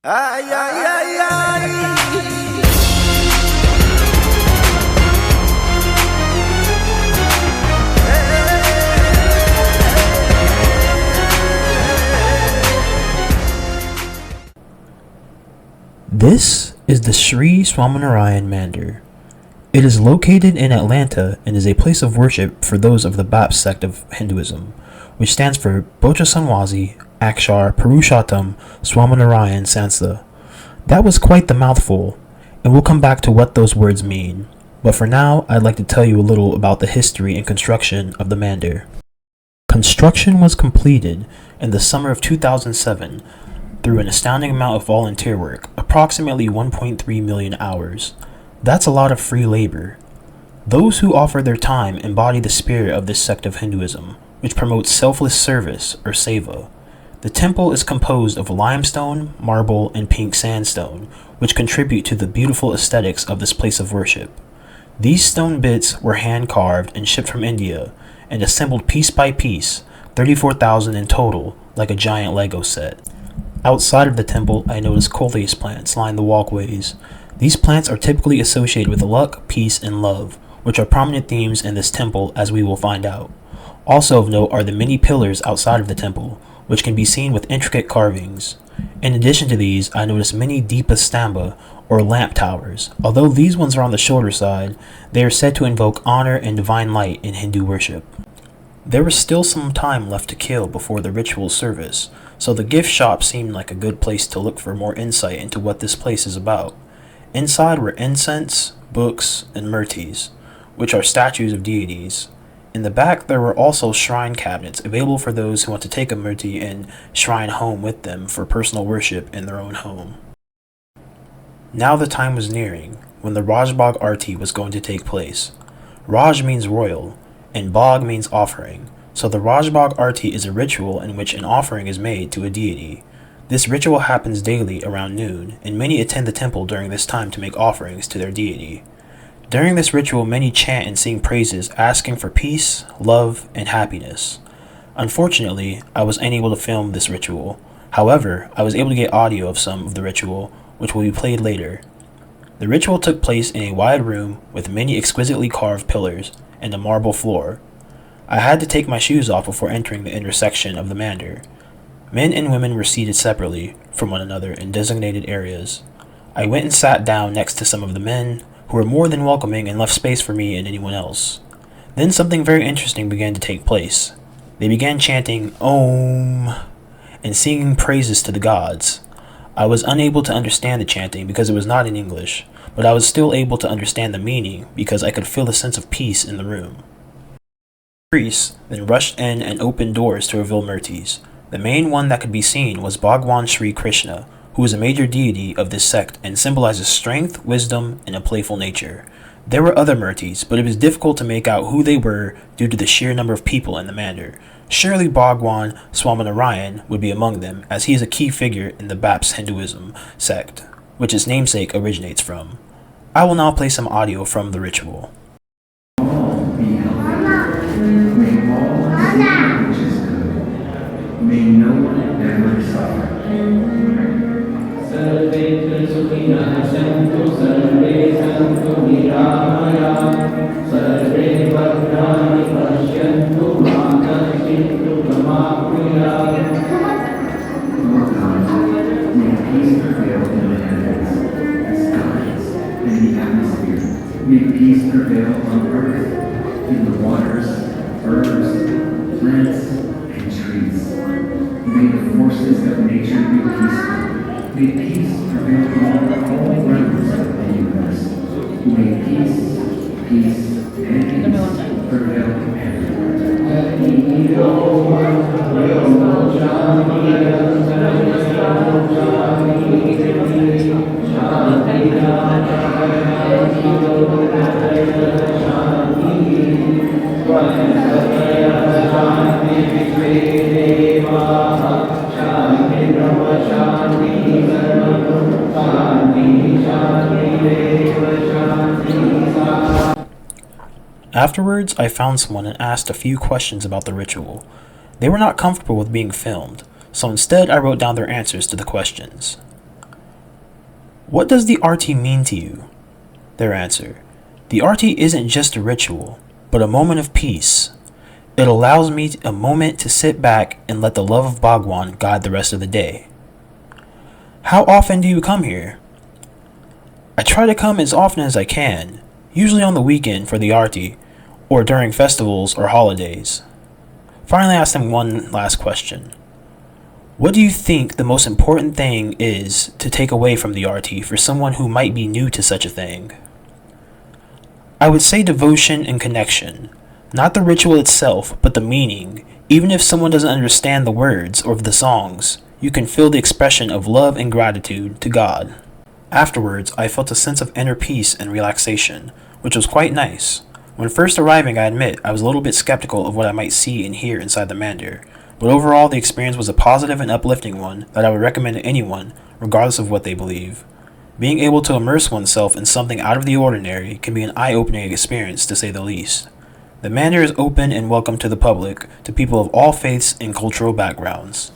Ay, ay, ay, ay. This is the Sri Swaminarayan Mandir. It is located in Atlanta and is a place of worship for those of the Baptist sect of Hinduism, which stands for Bocha Sanwazi Akshar Purushottam Swaminarayan Sansa. That was quite the mouthful, and we'll come back to what those words mean. But for now, I'd like to tell you a little about the history and construction of the Mandir. Construction was completed in the summer of 2007 through an astounding amount of volunteer work, approximately 1.3 million hours. That's a lot of free labor. Those who offer their time embody the spirit of this sect of Hinduism, which promotes selfless service, or seva. The temple is composed of limestone, marble, and pink sandstone, which contribute to the beautiful aesthetics of this place of worship. These stone bits were hand-carved and shipped from India, and assembled piece by piece, 34,000 in total, like a giant Lego set. Outside of the temple, I noticed coleus plants line the walkways. These plants are typically associated with luck, peace, and love, which are prominent themes in this temple, as we will find out. Also of note are the many pillars outside of the temple, which can be seen with intricate carvings. In addition to these, I noticed many deepastamba, or lamp towers. Although these ones are on the shorter side, they are said to invoke honor and divine light in Hindu worship. There was still some time left to kill before the ritual service, so the gift shop seemed like a good place to look for more insight into what this place is about. Inside were incense, books, and murtis, which are statues of deities. In the back there were also shrine cabinets available for those who want to take a murti and shrine home with them for personal worship in their own home. Now the time was nearing when the Rajbog Arti was going to take place. Raj means royal, and Bog means offering, so the Rajbog Arti is a ritual in which an offering is made to a deity. This ritual happens daily around noon, and many attend the temple during this time to make offerings to their deity. During this ritual, many chant and sing praises, asking for peace, love, and happiness. Unfortunately, I was unable to film this ritual. However, I was able to get audio of some of the ritual, which will be played later. The ritual took place in a wide room with many exquisitely carved pillars and a marble floor. I had to take my shoes off before entering the inner section of the mandir. Men and women were seated separately from one another in designated areas. I went and sat down next to some of the men, who were more than welcoming and left space for me and anyone else. Then something very interesting began to take place. They began chanting Om and singing praises to the gods. I was unable to understand the chanting because it was not in English, but I was still able to understand the meaning because I could feel a sense of peace in the room. The priests then rushed in and opened doors to reveal murtis. The main one that could be seen was Bhagwan Sri Krishna, who is a major deity of this sect and symbolizes strength, wisdom, and a playful nature. There were other murtis, but it was difficult to make out who they were due to the sheer number of people in the mandir. Surely Bhagwan Swaminarayan would be among them, as he is a key figure in the Baptist Hinduism sect, which its namesake originates from. I will now play some audio from the ritual. May no one ever suffer. Sarve Sukhina Santu Sarve Santu Niraya Sarve Bhadrani Pashyantu Ma Kashintu Brahma Priya. Lord God, may peace prevail in the heavens, the skies, and the atmosphere. May peace prevail on earth, in the waters, herbs, plants, and trees. May the forces of nature be peaceful. May peace prevail among all realms of the universe. May peace, and peace prevail Afterwards, I found someone and asked a few questions about the ritual. They were not comfortable with being filmed, so instead I wrote down their answers to the questions. What does the arti mean to you? Their answer: the arti isn't just a ritual, but a moment of peace. It allows me a moment to sit back and let the love of Bhagwan guide the rest of the day. How often do you come here? I try to come as often as I can, usually on the weekend for the arti, or during festivals or holidays. Finally, I asked him one last question. What do you think the most important thing is to take away from the arti for someone who might be new to such a thing? I would say devotion and connection. Not the ritual itself, but the meaning. Even if someone doesn't understand the words or the songs, you can feel the expression of love and gratitude to God. Afterwards, I felt a sense of inner peace and relaxation, which was quite nice. When first arriving, I admit, I was a little bit skeptical of what I might see and hear inside the mandir, but overall the experience was a positive and uplifting one that I would recommend to anyone, regardless of what they believe. Being able to immerse oneself in something out of the ordinary can be an eye-opening experience, to say the least. The mandir is open and welcome to the public, to people of all faiths and cultural backgrounds.